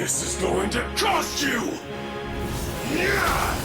This is going to cost you! Yeah!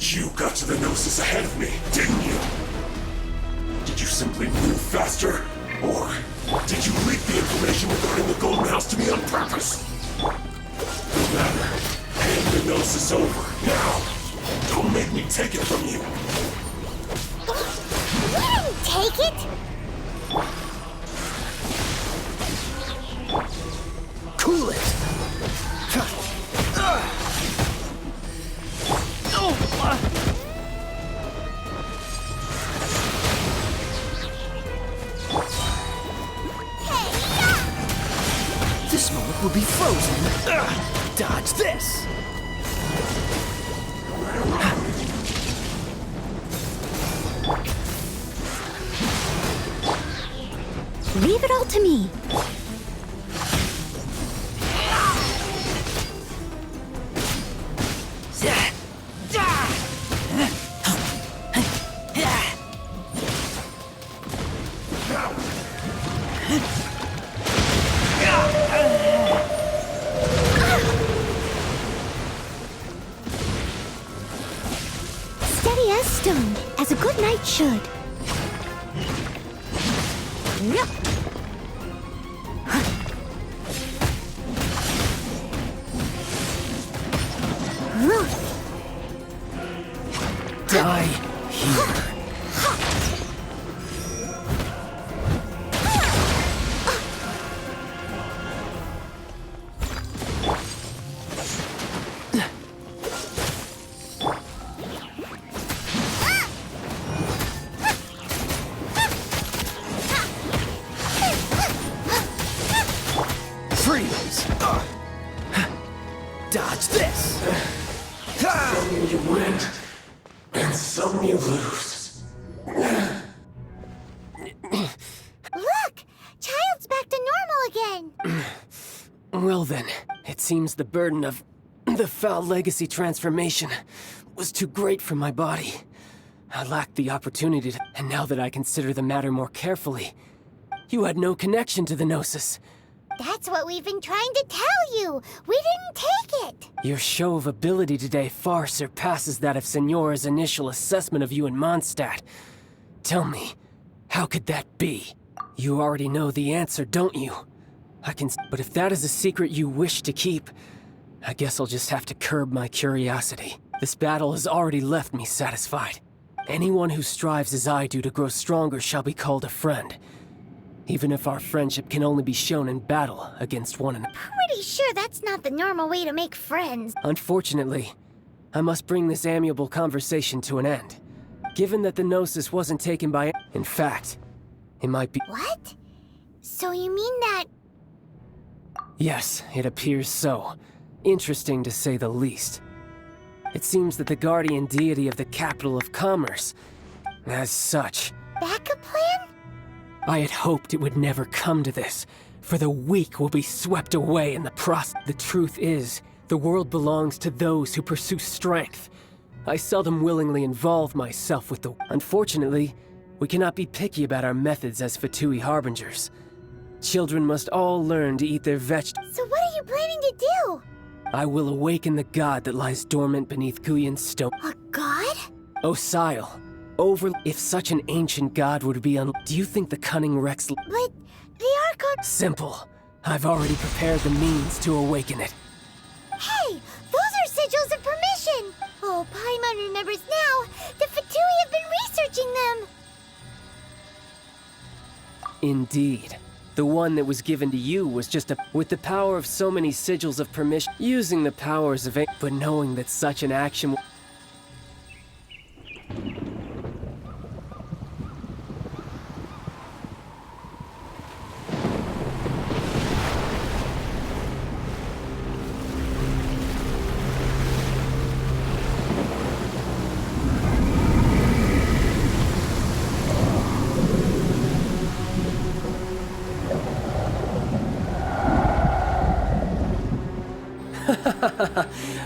You got to the Gnosis ahead of me, didn't you? Did you simply move faster? Or did you leak the information regarding the Golden House to me on purpose? No matter. Hand the Gnosis over, now! Don't make me take it from you! We didn't take it! Cool it! This moment will be frozen. Dodge this! Leave it all to me. Steady as stone, as a good knight should. Die here. Freeze! Dodge this! Some you win, and some you lose. Look! Child's back to normal again! Well then, it seems the burden of the foul legacy transformation was too great for my body. I lacked the opportunity to, and now that I consider the matter more carefully, you had no connection to the Gnosis. That's what we've been trying to tell you! We didn't take it! Your show of ability today far surpasses that of Signora's initial assessment of you in Mondstadt. Tell me, how could that be? You already know the answer, don't you? But if that is a secret you wish to keep, I guess I'll just have to curb my curiosity. This battle has already left me satisfied. Anyone who strives as I do to grow stronger shall be called a friend. Even if our friendship can only be shown in battle against one another. Pretty sure that's not the normal way to make friends. Unfortunately, I must bring this amiable conversation to an end. Given that the Gnosis wasn't taken by... In fact, it might be... What? So you mean that... Yes, it appears so. Interesting to say the least. It seems that the guardian deity of the capital of commerce, as such... Backup plan? I had hoped it would never come to this, for the weak will be swept away in the process. The truth is, the world belongs to those who pursue strength. I seldom willingly involve myself with the... Unfortunately, we cannot be picky about our methods as Fatui Harbingers. Children must all learn to eat their vegetables. So what are you planning to do? I will awaken the god that lies dormant beneath Guyon's stone. A god? Osile. If such an ancient god would be do you think the cunning Rex... But the Archon... Simple. I've already prepared the means to awaken it. Hey! Those are sigils of permission! Oh, Paimon remembers now! The Fatui have been researching them! Indeed. The one that was given to you was just a... With the power of so many sigils of permission, using the powers of... But knowing that such an action...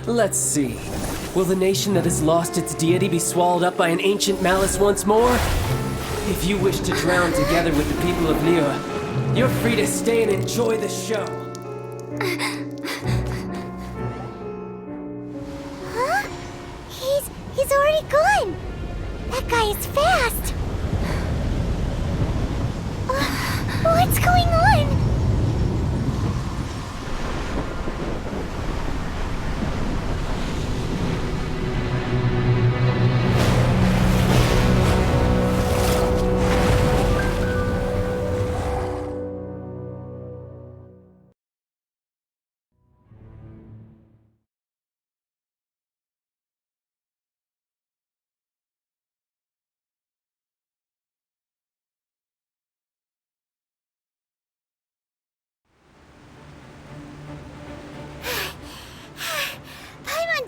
Let's see. Will the nation that has lost its deity be swallowed up by an ancient malice once more? If you wish to drown together with the people of Liyue, you're free to stay and enjoy the show. Huh? He's already gone. That guy is fast. What's going on?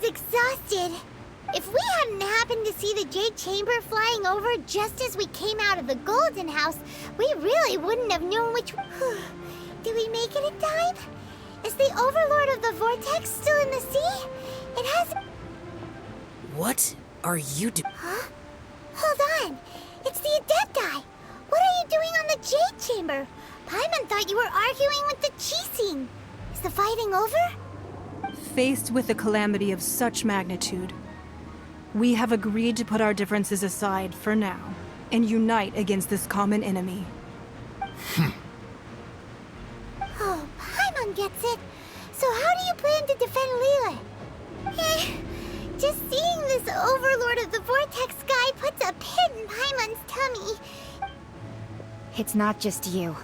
Exhausted. If we hadn't happened to see the Jade Chamber flying over just as we came out of the Golden House, we really wouldn't have known which... Did we make it in time? Is the Overlord of the Vortex still in the sea? It has... What are you doing? Huh? Hold on. It's the Adepti. What are you doing on the Jade Chamber? Paimon thought you were arguing with the Qixing. Is the fighting over? Faced with a calamity of such magnitude, we have agreed to put our differences aside for now and unite against this common enemy. Oh, Paimon gets it. So how do you plan to defend Liyue? Just seeing this Overlord of the Vortex guy puts a pit in Paimon's tummy. It's not just you.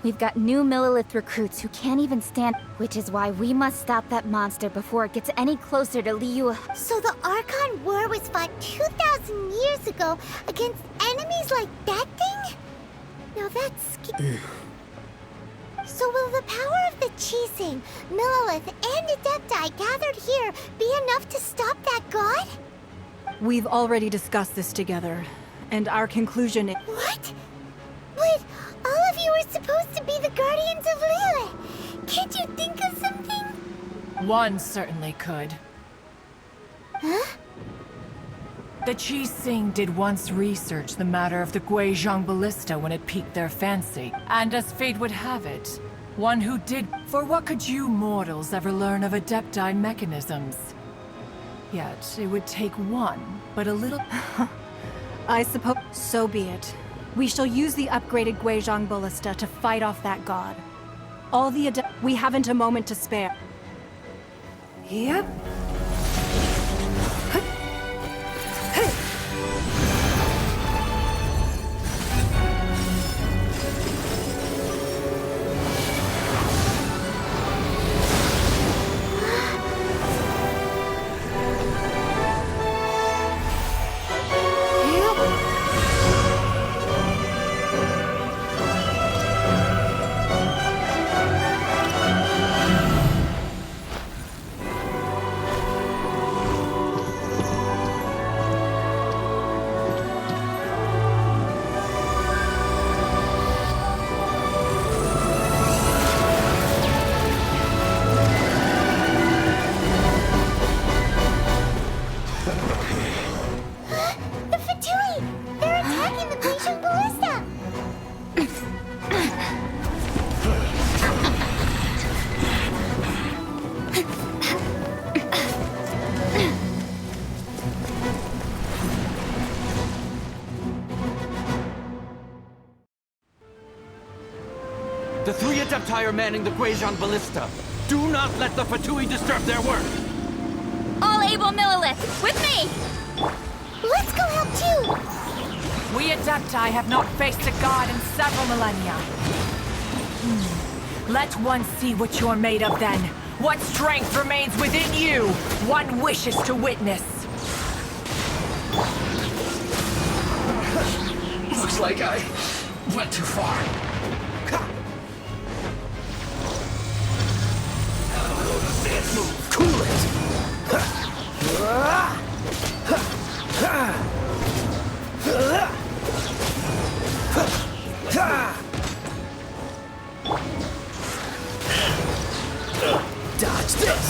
We've got new Millelith recruits who can't even stand, which is why we must stop that monster before it gets any closer to Liyue. So the Archon War was fought 2,000 years ago against enemies like that thing? Now that's... So will the power of the Qixing, Millelith, and Adepti gathered here be enough to stop that god? We've already discussed this together, and our conclusion is... What? But all of you are supposed to be the Guardians of Liyue. Can't you think of something? One certainly could. Huh? The Qixing did once research the matter of the Guizhong Ballista when it piqued their fancy. And as fate would have it, one who did... For what could you mortals ever learn of Adepti mechanisms? Yet, it would take one, but a little... I suppose... So be it. We shall use the upgraded Guizhong Ballista to fight off that god. All the we haven't a moment to spare. Yep. The three Adepti are manning the Guizhong Ballista. Do not let the Fatui disturb their work! All able Millelith, with me! Let's go help too! We Adepti have not faced a god in several millennia. Let one see what you're made of then. What strength remains within you, one wishes to witness. Looks like I went too far. Move. Cool it! Dodge this!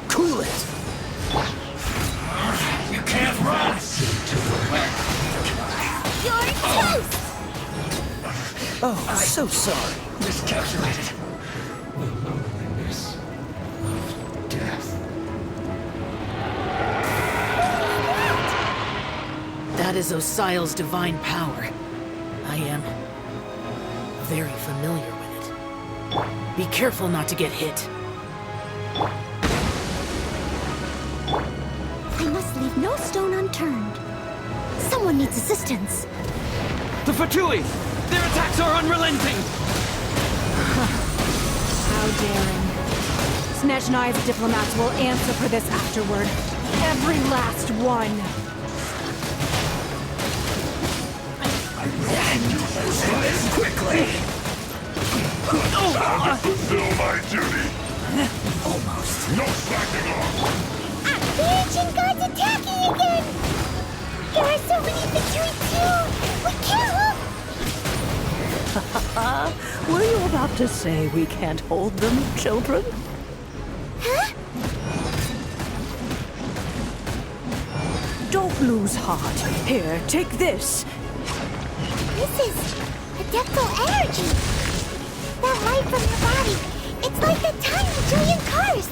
Cool it! You can't run! You're toast! Oh, I'm so sorry. Miscalculated. The loneliness of death. That is Osial's divine power. I am very familiar with it. Be careful not to get hit. I must leave no stone unturned. Someone needs assistance. The Fatui! Their attacks are unrelenting! How daring. Snezhnai's diplomats will answer for this afterward. Every last one. Quickly! Time to fulfill my duty! Almost. No slacking off! The ancient gods attacking again! There are so many Fatui too! We can't hold... Were you about to say we can't hold them, children? Huh? Don't lose heart. Here, take this. This is adeptal energy! That light from your body, it's like the tiny Julian cars!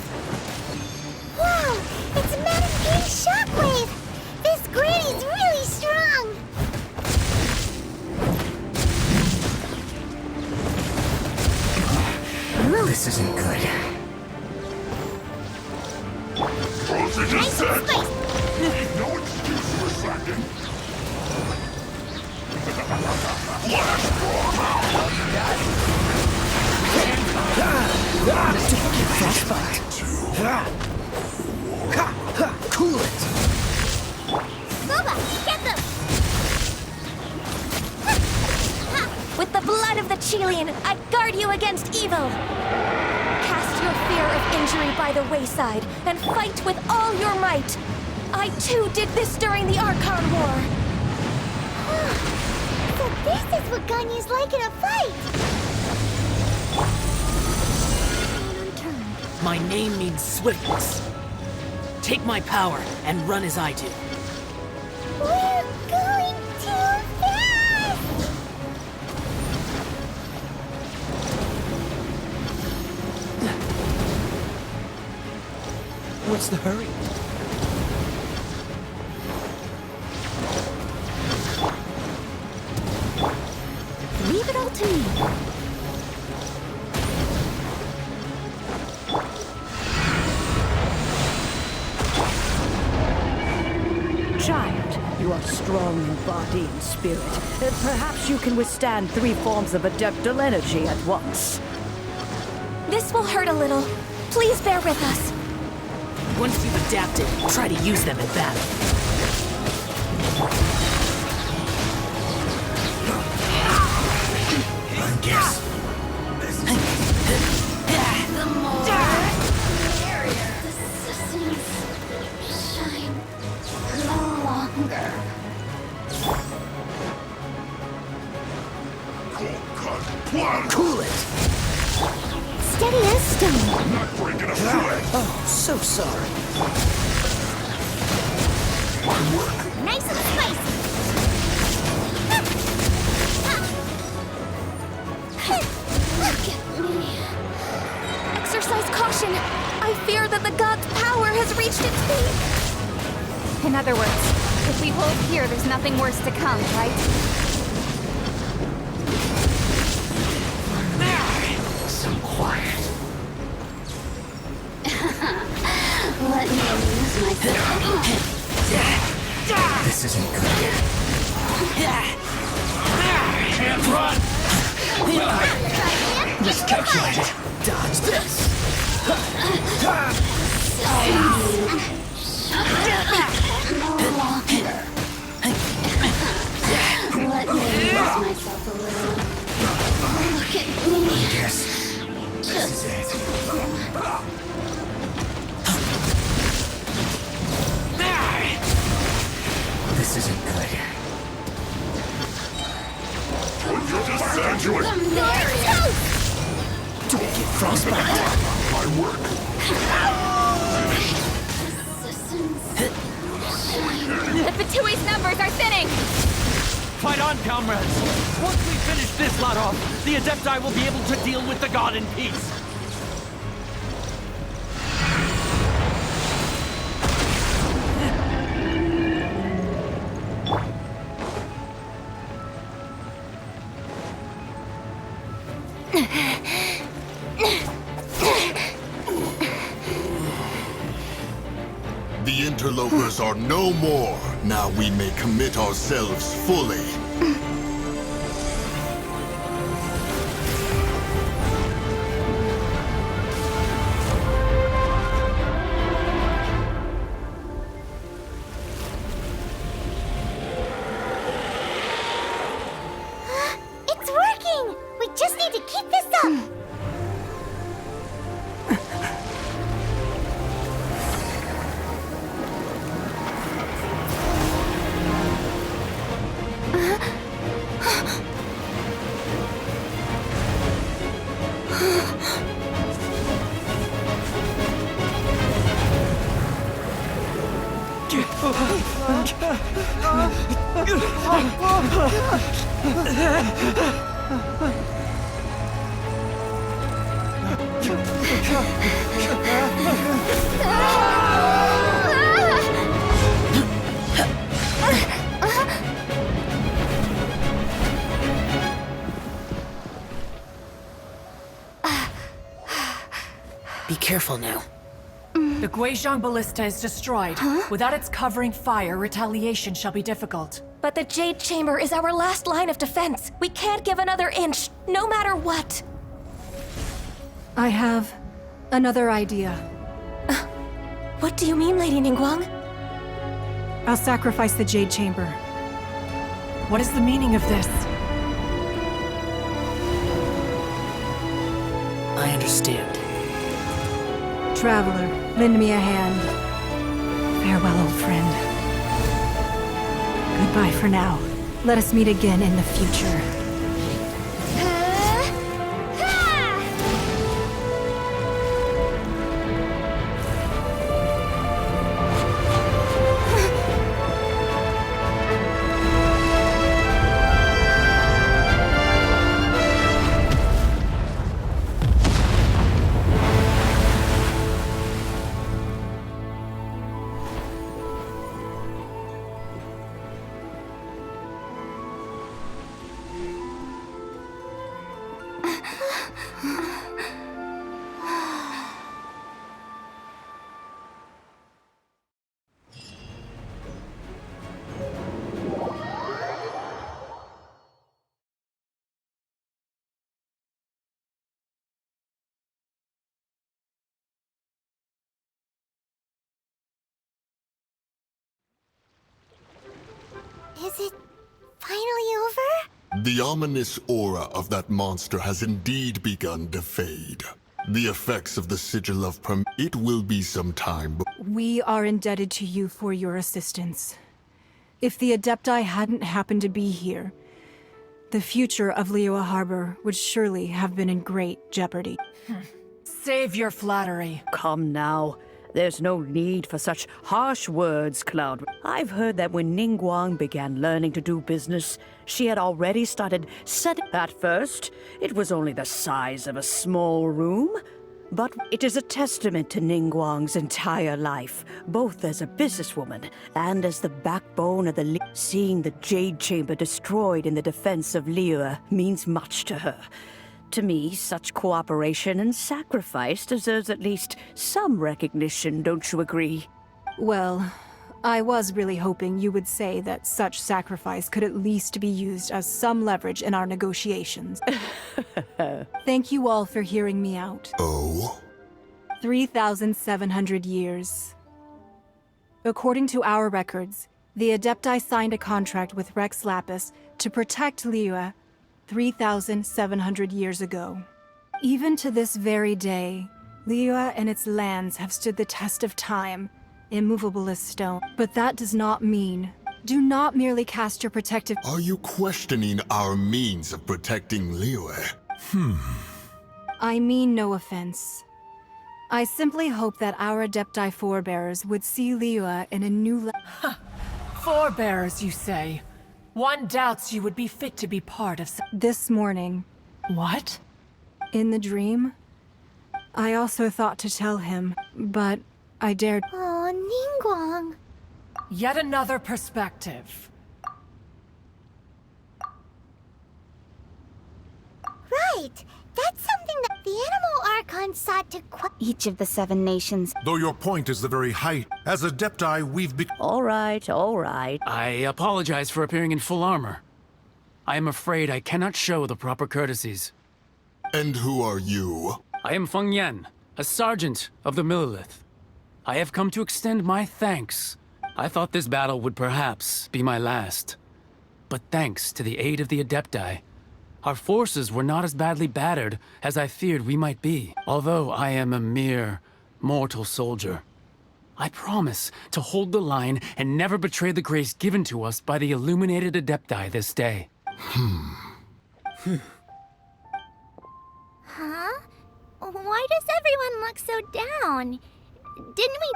Wow! It's Madame Ping's shockwave! This granny's really strong! This isn't good. Voltage is set! Space! No excuse for slacking! Cool it! Boba, get them! With the blood of the Chilean, I guard you against evil! Cast your fear of injury by the wayside, and fight with all your might! I too did this during the Archon War! So this is what Ganyu's like in a fight! Unturned. My name means swiftness. Take my power and run as I do. We're going too fast! What's the hurry? Leave it all to me. Child, you are strong in body and spirit. Perhaps you can withstand 3 forms of adeptal energy at once. This will hurt a little. Please bear with us. Once you've adapted, try to use them in battle. I guess. The more the systems shine longer. Cold cut plan! Cool it! Steady as stone. Not breaking a sweat! Oh, so sorry. My work! Nice and spicy. Look at me. Exercise caution. I fear that the god's power has reached its peak. In other words, if we hold here, there's nothing worse to come, right? So quiet. Let me amuse myself. This isn't good. Can't run! Miscalculated. Dodge this. Let me amuse myself a little. Look at me. Yes. This is it. respect. My work. The Fatui's numbers are thinning! Fight on, comrades! Once we finish this lot off, the Adepti will be able to deal with the god in peace. The interlopers are no more. Now we may commit ourselves fully. It's working! We just need to keep this up! Be careful now. The Guizhong Ballista is destroyed. Without its covering fire, retaliation shall be difficult. But the Jade Chamber is our last line of defense. We can't give another inch, no matter what. I have another idea. What do you mean, Lady Ningguang? I'll sacrifice the Jade Chamber. What is the meaning of this? I understand. Traveler, lend me a hand. Farewell, old friend. Goodbye for now. Let us meet again in the future. Is it finally over? The ominous aura of that monster has indeed begun to fade. The effects of the Sigil of it will be some time. We are indebted to you for your assistance. If the Adepti hadn't happened to be here, the future of Liyue Harbor would surely have been in great jeopardy. Save your flattery. Come now. There's no need for such harsh words, Cloud. I've heard that when Ningguang began learning to do business, she had already started setting. At first, it was only the size of a small room, but it is a testament to Ningguang's entire life, both as a businesswoman and as the backbone of the Seeing the Jade Chamber destroyed in the defense of Liyue means much to her. To me, such cooperation and sacrifice deserves at least some recognition, don't you agree? Well, I was really hoping you would say that such sacrifice could at least be used as some leverage in our negotiations. Thank you all for hearing me out. Oh? 3,700 years. According to our records, the Adepti signed a contract with Rex Lapis to protect Liyue 3,700 years ago. Even to this very day, Liyue and its lands have stood the test of time, immovable as stone. But that does not mean, do not merely cast your protective— Are you questioning our means of protecting Liyue? I mean no offense. I simply hope that our Adepti forebears would see Liyue in a new light. Forebearers, you say? One doubts you would be fit to be part of This morning, What? in the dream, I also thought to tell him, but I dared. Oh, Ningguang. Yet another perspective. Right. That's something that the Animal Archon sought to Each of the 7 nations. Though your point is the very height, as Adepti, we've become. All right, all right. I apologize for appearing in full armor. I am afraid I cannot show the proper courtesies. And who are you? I am Feng Yan, a sergeant of the Millelith. I have come to extend my thanks. I thought this battle would perhaps be my last. But thanks to the aid of the Adepti, our forces were not as badly battered as I feared we might be. Although I am a mere mortal soldier, I promise to hold the line and never betray the grace given to us by the illuminated Adepti this day. Huh? Why does everyone look so down? Didn't we...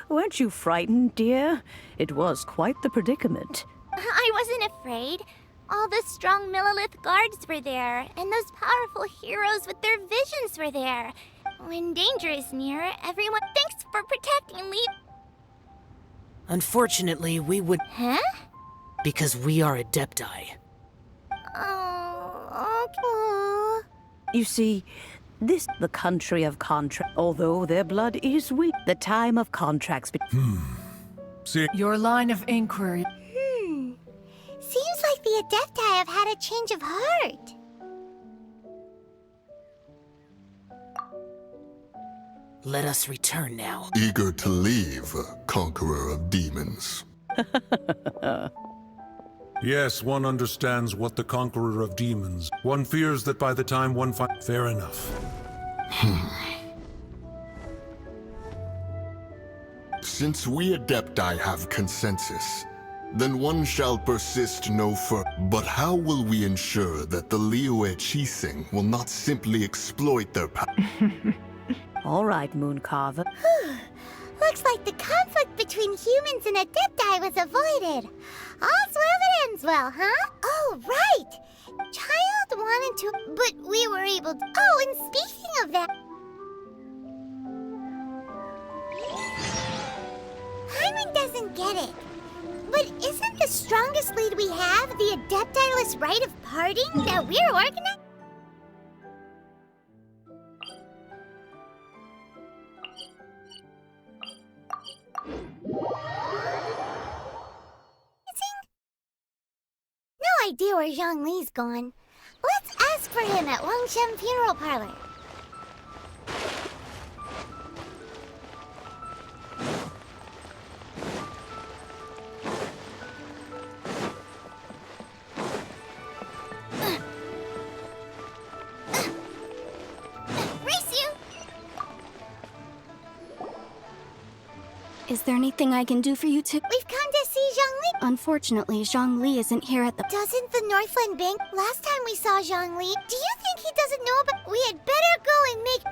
Weren't you frightened, dear? It was quite the predicament. I wasn't afraid. All the strong Millelith guards were there, and those powerful heroes with their visions were there. When danger is near, everyone thanks for protecting Lee. Unfortunately, we would. Huh? Because we are Adepti. Oh, okay. You see, this the country of contract. Although their blood is weak, the time of contracts. See, Your line of inquiry. Seems like the Adepti have had a change of heart. Let us return now. Eager to leave, conqueror of demons. yes, one understands what the conqueror of demons. One fears that by the time one finds. Fair enough. Since we Adepti have consensus, then one shall persist no further. But how will we ensure that the Liyue Qixing will not simply exploit their power? All right, Mooncarver. Looks like the conflict between humans and Adepti was avoided. All's well that ends well, huh? Oh, right! Child wanted to... But we were able to... Oh, and speaking of that... Hyman doesn't get it. But isn't the strongest lead we have the Adepti-less rite of parting that we're organizing? No idea where Zhongli's gone. Let's ask for him at Longshem Funeral Parlor. Is there anything I can do for you to... We've come to see Zhongli. Unfortunately, Zhongli isn't here at the... Doesn't the Northland Bank? Last time we saw Zhongli, do you think he doesn't know about... We had better go and make...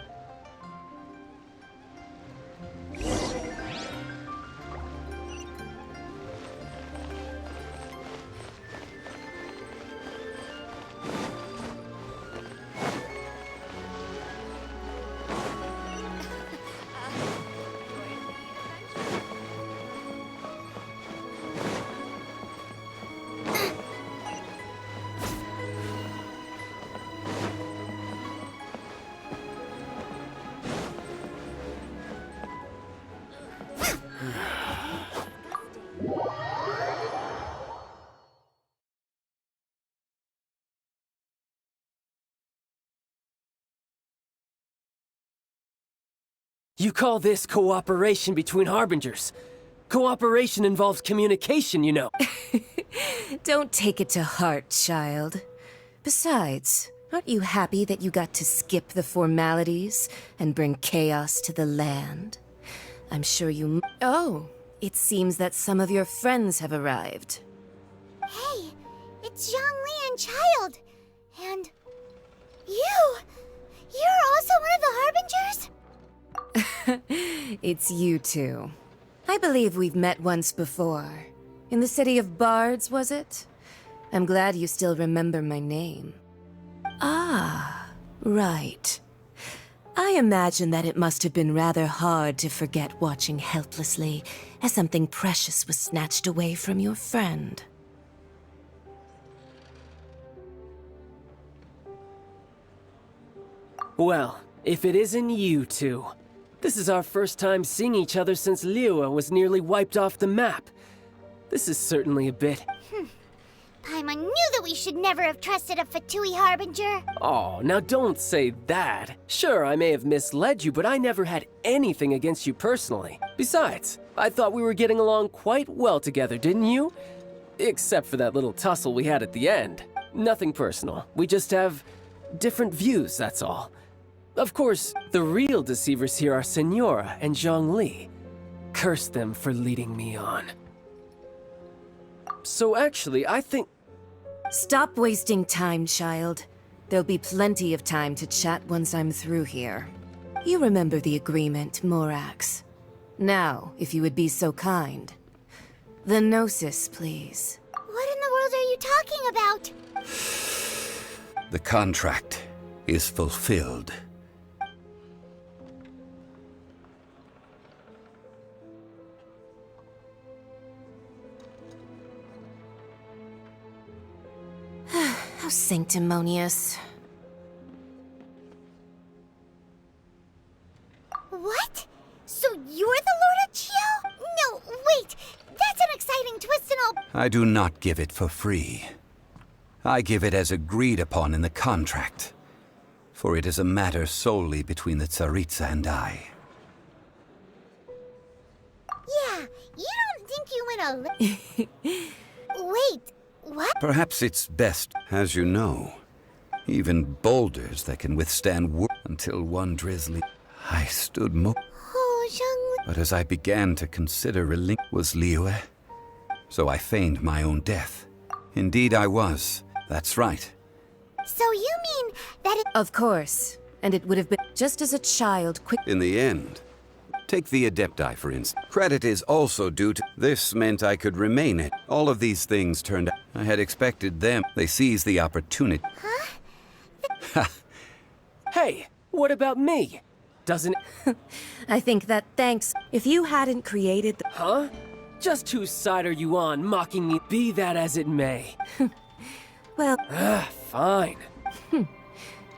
You call this cooperation between Harbingers? Cooperation involves communication, you know. Don't take it to heart, child. Besides, aren't you happy that you got to skip the formalities and bring chaos to the land? I'm sure you... Oh, it seems that some of your friends have arrived. Hey, it's Zhongli and Child. And... you! You're also one of the Harbingers? It's you two. I believe we've met once before. In the city of Bards, was it? I'm glad you still remember my name. Ah, right. I imagine that it must have been rather hard to forget watching helplessly as something precious was snatched away from your friend. Well, if it isn't you two. This is our first time seeing each other since Liyue was nearly wiped off the map. This is certainly a bit... Paimon knew that we should never have trusted a Fatui Harbinger. Oh, now don't say that. Sure, I may have misled you, but I never had anything against you personally. Besides, I thought we were getting along quite well together, didn't you? Except for that little tussle we had at the end. Nothing personal. We just have different views, that's all. Of course, the real deceivers here are Signora and Zhongli. Curse them for leading me on. So actually, I think... Stop wasting time, child. There'll be plenty of time to chat once I'm through here. You remember the agreement, Morax. Now, if you would be so kind. The Gnosis, please. What in the world are you talking about? The contract is fulfilled. How sanctimonious. What? So you're the Lord of Chiao? No, wait! That's an exciting twist and all... I do not give it for free. I give it as agreed upon in the contract. For it is a matter solely between the Tsaritsa and I. Yeah, you don't think you went a Wait, what? Perhaps it's best, as you know. Even boulders that can withstand until one drizzly... I stood Oh, Zhongli... But as I began to consider was Liyue. So I feigned my own death. Indeed I was. That's right. So you mean that it... Of course. And it would have been just as a child quick... In the end. Take the Adepti, for instance. Credit is also due to... This meant I could remain it. All of these things turned out... I had expected them. They seized the opportunity. Huh? Hey, what about me? Doesn't... I think that thanks... If you hadn't created the... Huh? Just whose side are you on, mocking me? Be that as it may. Well... Fine.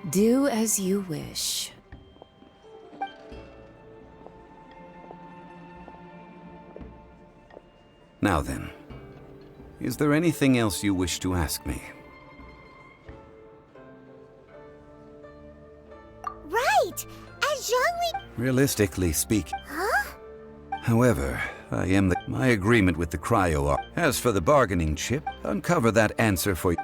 Do as you wish. Now then. Is there anything else you wish to ask me? Right! As Zhongli... Realistically speaking. Huh? However, I am my agreement with the Cryo. As for the bargaining chip, uncover that answer for you.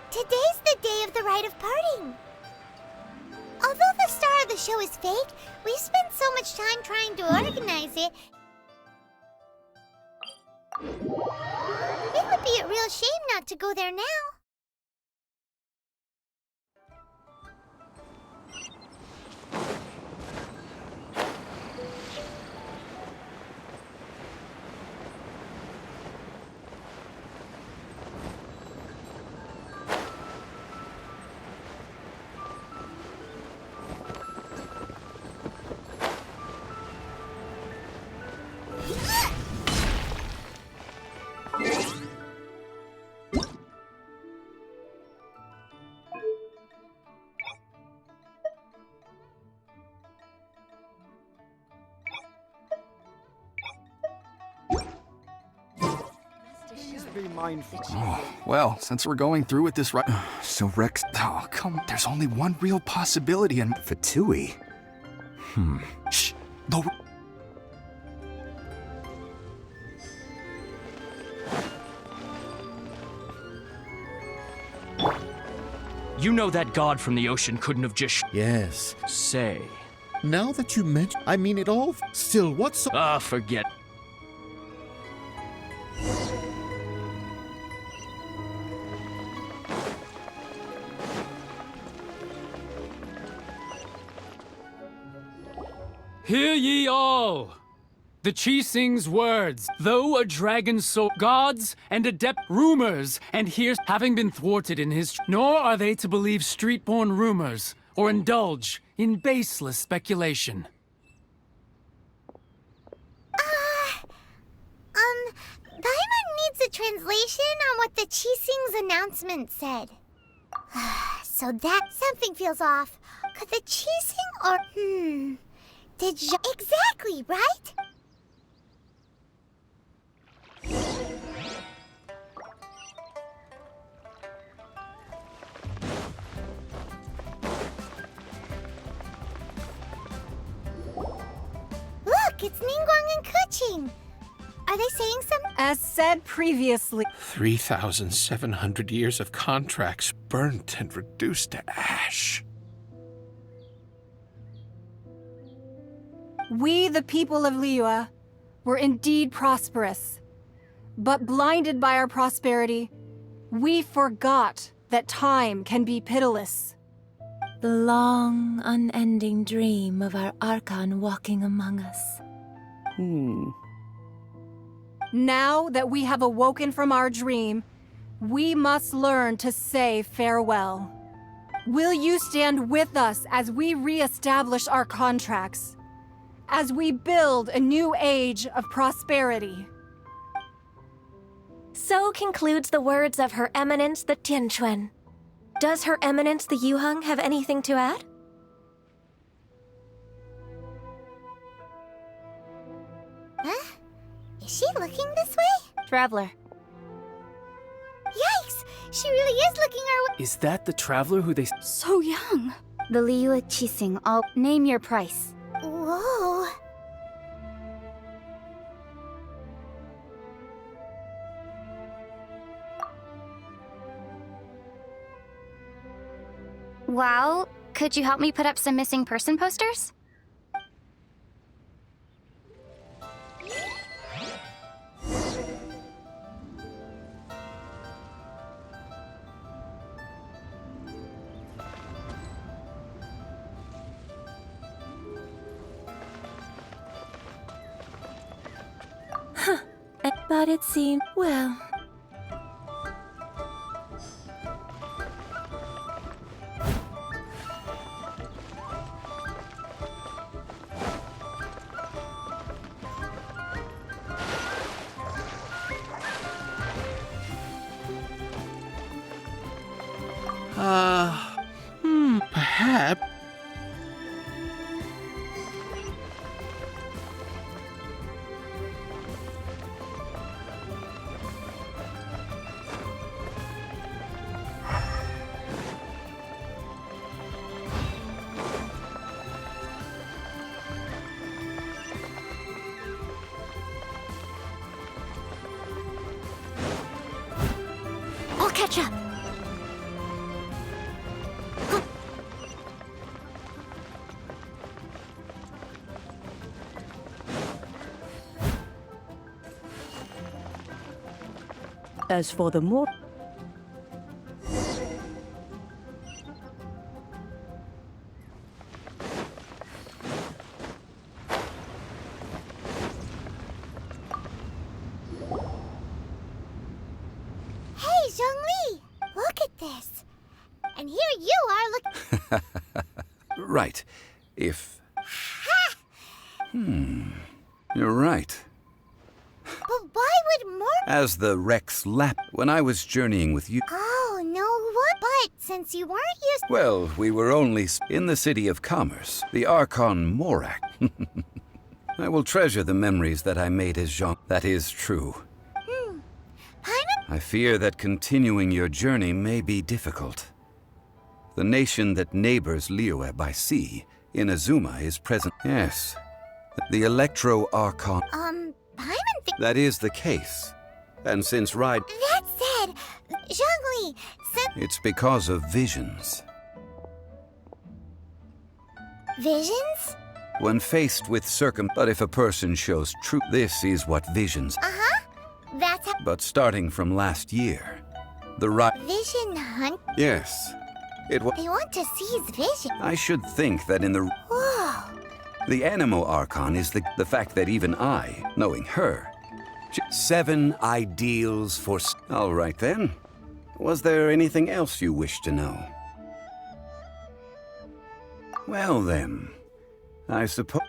Today's the day of the rite of parting. Although the star of the show is fake, we spent so much time trying to organize it. It would be a real shame not to go there now. Oh, well, since we're going through with this right... So Rex... Oh, come on. There's only one real possibility and... Fatui? Shh. You know that god from the ocean couldn't have just Yes. say. Now that you mention, I mean it all. Still, what's so... Ah, forget. Hear ye all! The Qixing's words, though a dragon soul, gods and adept rumors, and here having been thwarted in his, nor are they to believe street-born rumors, or indulge in baseless speculation. Paimon needs a translation on what the Qixing's announcement said. So that something feels off. Could the Qixing or did exactly, right? Look, it's Ningguang and Keqing. Are they saying something? As said previously, 3,700 years of contracts burnt and reduced to ash. we, the people of Liyue, were indeed prosperous. But blinded by our prosperity, we forgot that time can be pitiless. The long, unending dream of our Archon walking among us. Now that we have awoken from our dream, we must learn to say farewell. Will you stand with us as we re-establish our contracts? As we build a new age of prosperity? So concludes the words of Her Eminence the Tianquan. Does Her Eminence the Yuheng have anything to add? Huh? Is she looking this way? Traveler. Yikes! She really is looking our way. Is that the traveler who they... So young. The Liyue Qixing, I'll name your price. Whoa. Well, could you help me put up some missing person posters? But it seemed, well... Perhaps... I'll catch up. As for the more... Hey, Zhongli! Look at this. And here you are Right. If... You're right. But why would more... As the Rex Lap, when I was journeying with you... Oh, no, what? But since you weren't used... Well, we were only in the city of commerce, the Archon Morak. I will treasure the memories that I made as Jean. That is true. Paimon? I fear that continuing your journey may be difficult. The nation that neighbors Liyue by sea, Inazuma, is present. Yes. The Electro Archon. Paimon That is the case. And since Ride... That said, Zhongli, It's because of visions. visions? When faced with but if a person shows truth, this is what visions. Uh-huh. That's how But starting from last year, the right. vision hunt. Yes, it was. They want to seize vision. I should think that in the. Whoa. The Animo Archon is the fact that even I, knowing her. 7 ideals for. All right then. Was there anything else you wish to know? Well then, I suppose.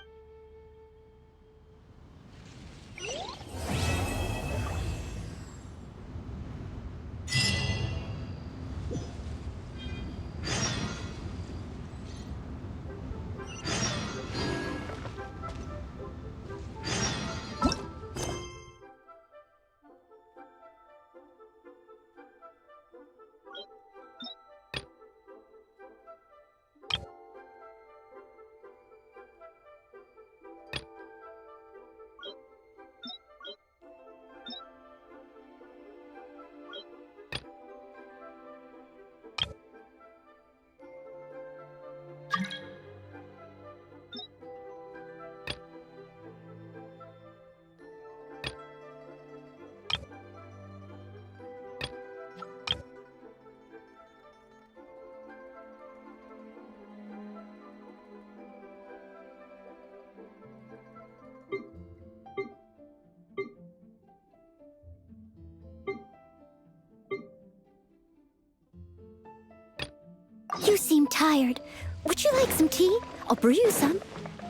You seem tired. Would you like some tea? I'll brew you some.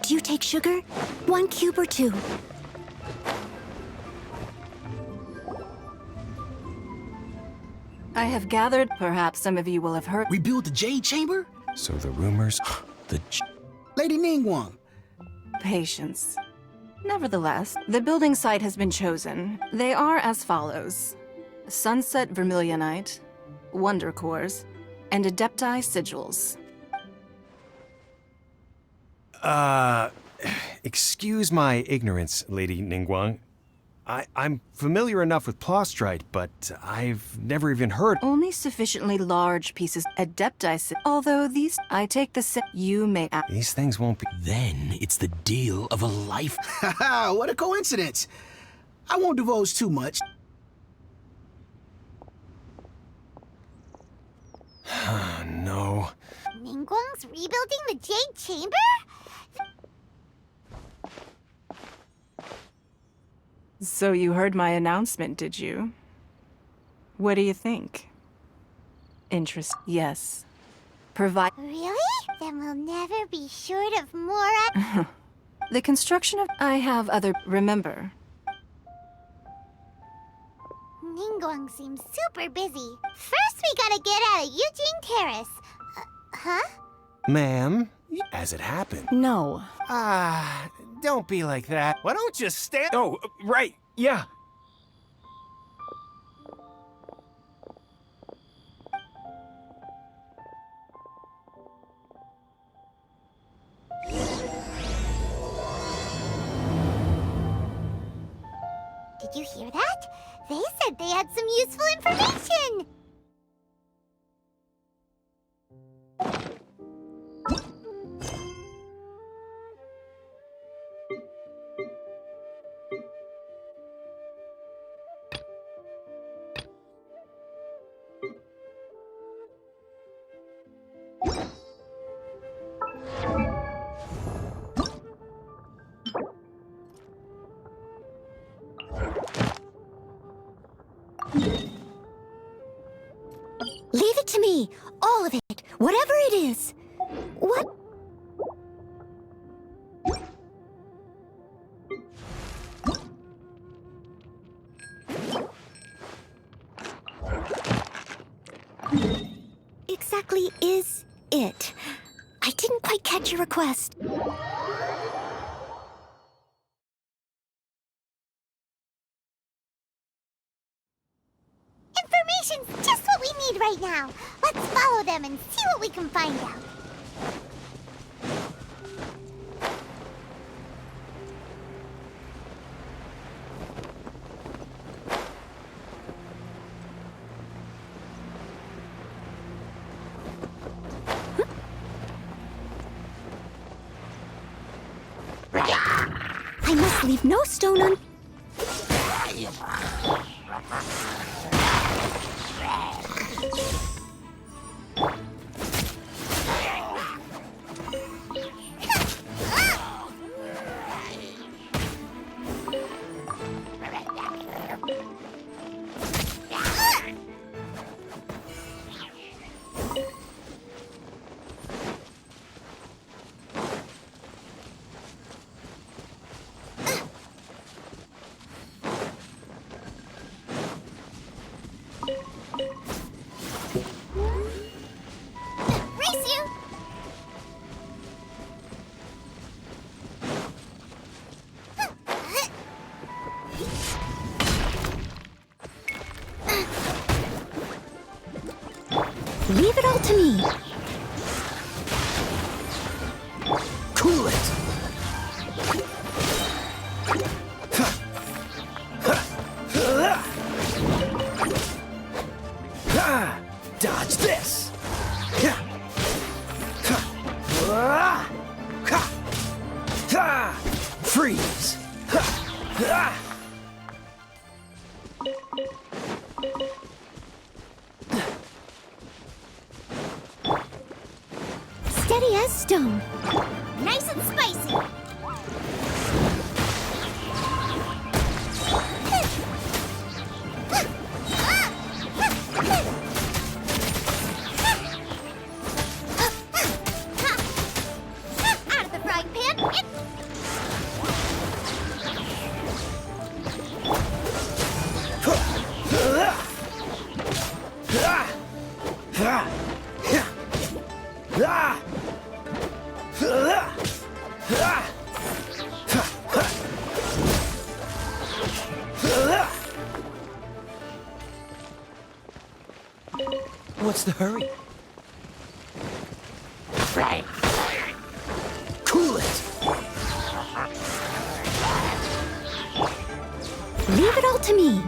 Do you take sugar? 1 cube or 2? I have gathered, perhaps some of you will have heard. Rebuild the Jade Chamber? So the rumors. Lady Ningguang. Patience. Nevertheless, the building site has been chosen. They are as follows: Sunset Vermilionite, Wonder Cores, and Adepti Sigils. Excuse my ignorance, Lady Ningguang. I'm familiar enough with Plostrite, but I've never even heard. Only sufficiently large pieces. Adepti Sigils. Although these, I take the you may. These things won't be. Then it's the deal of a life. Haha, what a coincidence. I won't divulge too much. No. Ningguang's rebuilding the Jade Chamber? So you heard my announcement, did you? What do you think? Interest? Yes. Provide. Really? Then we'll never be short of more. The construction of. I have other. Remember. Ningguang seems super busy. First, we gotta get out of Eugene Terrace. Huh? Ma'am, as it happened. No. Don't be like that. Why don't you stand? Oh, right. Yeah. Did you hear that? They said they had some useful information! Leave it to me. All of it. Whatever it is. What? Exactly is it? I didn't quite catch your request. Information's just what we need right now. Let's follow them and see what we can find out. Leave no stone un... Race you! Leave it all to me. Cool it! Dodge this! Freeze! Steady as stone. Nice and spicy! Out of the frying pan! What's the hurry? Cool it! Leave it all to me.